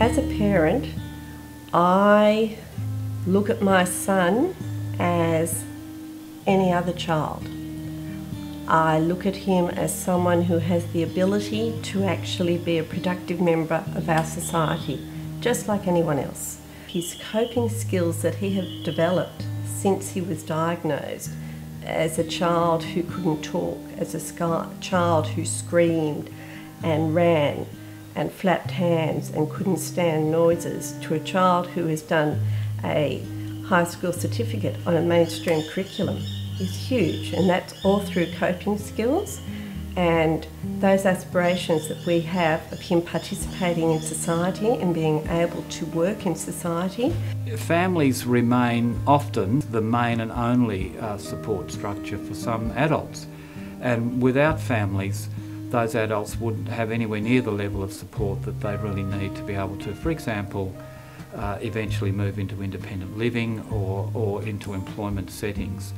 As a parent, I look at my son as any other child. I look at him as someone who has the ability to actually be a productive member of our society, just like anyone else. His coping skills that he had developed since he was diagnosed as a child who couldn't talk, as a child who screamed and ran and flapped hands and couldn't stand noises, to a child who has done a high school certificate on a mainstream curriculum is huge, and that's all through coping skills and those aspirations that we have of him participating in society and being able to work in society. Families remain often the main and only support structure for some adults, and without families, those adults wouldn't have anywhere near the level of support that they really need to be able to, for example, eventually move into independent living or into employment settings.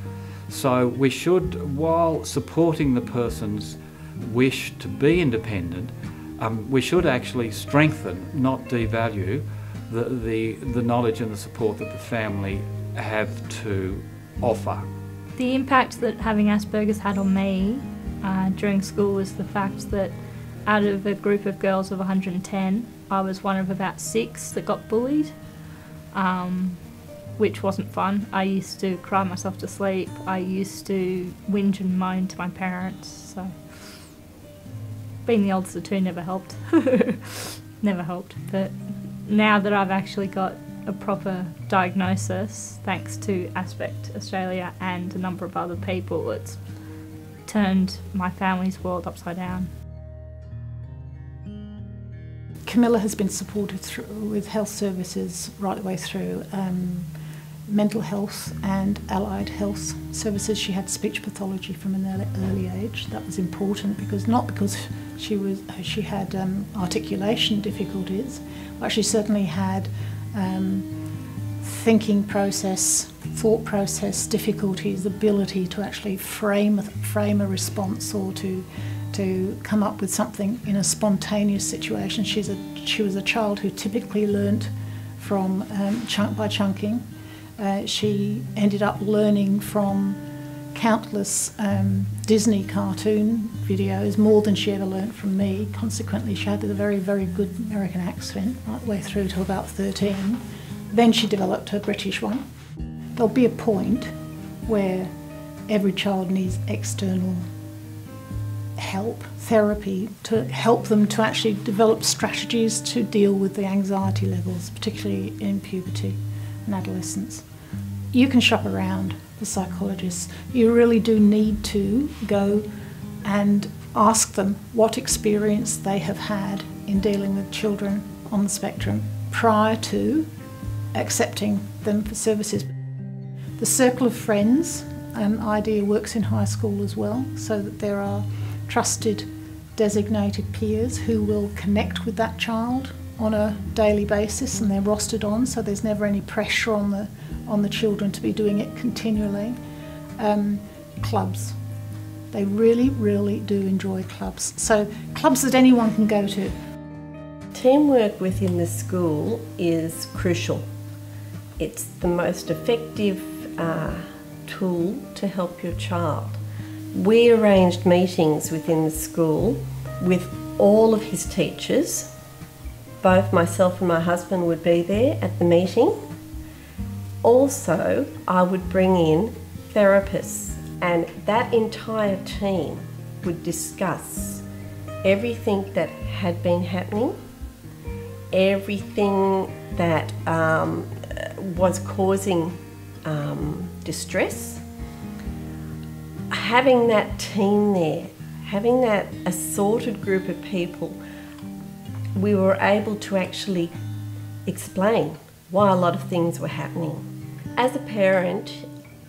So we should, while supporting the person's wish to be independent, we should actually strengthen, not devalue, the knowledge and the support that the family have to offer. The impact that having Asperger's had on me during school was the fact that out of a group of girls of 110, I was one of about 6 that got bullied, which wasn't fun. I used to cry myself to sleep. I used to whinge and moan to my parents. So being the oldest of 2 never helped. Never helped. But now that I've actually got a proper diagnosis, thanks to Aspect Australia and a number of other people, it's turned my family's world upside down. Camilla has been supported with health services right the way through, mental health and allied health services. She had speech pathology from an early age. That was important because she had articulation difficulties, but she certainly had thinking process, thought process difficulties, ability to actually frame a response or to come up with something in a spontaneous situation. She was a child who typically learnt from chunk by chunking. She ended up learning from countless Disney cartoon videos, more than she ever learnt from me. Consequently, she had a very, very good American accent right the way through to about 13. Then she developed her British one. There'll be a point where every child needs external help, therapy, to help them to actually develop strategies to deal with the anxiety levels, particularly in puberty and adolescence. You can shop around for psychologists. You really do need to go and ask them what experience they have had in dealing with children on the spectrum prior to accepting them for services. The circle of friends idea works in high school as well, so that there are trusted designated peers who will connect with that child on a daily basis, and they're rostered on, so there's never any pressure on the children to be doing it continually. Clubs. They really, really do enjoy clubs. So clubs that anyone can go to. Teamwork within the school is crucial. It's the most effective tool to help your child. We arranged meetings within the school with all of his teachers. Both myself and my husband would be there at the meeting. Also, I would bring in therapists, and that entire team would discuss everything that had been happening, everything that was causing distress. Having that team there, having that assorted group of people, we were able to actually explain why a lot of things were happening. As a parent,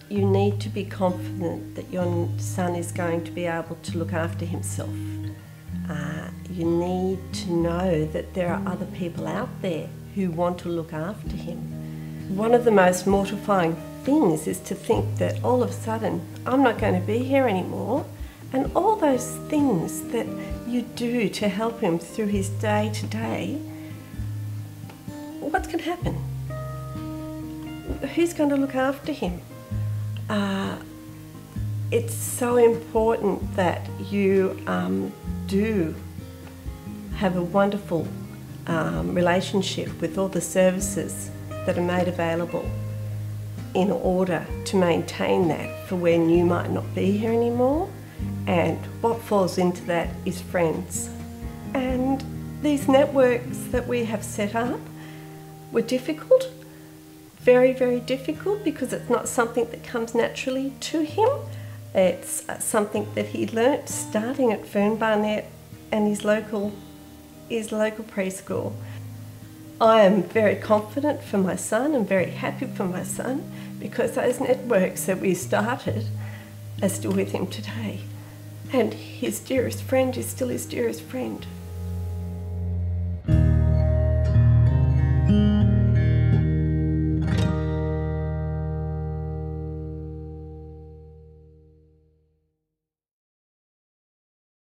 you need to be confident that your son is going to be able to look after himself. You need to know that there are other people out there who want to look after him. One of the most mortifying things is to think that all of a sudden I'm not going to be here anymore, and all those things that you do to help him through his day to day what's going to happen? Who's going to look after him? It's so important that you do have a wonderful relationship with all the services that are made available in order to maintain that for when you might not be here anymore. And what falls into that is friends. And these networks that we have set up were difficult, very, very difficult, because it's not something that comes naturally to him. It's something that he learnt starting at Fern Barnett and his local preschool. I am very confident for my son and very happy for my son, because those networks that we started are still with him today. And his dearest friend is still his dearest friend.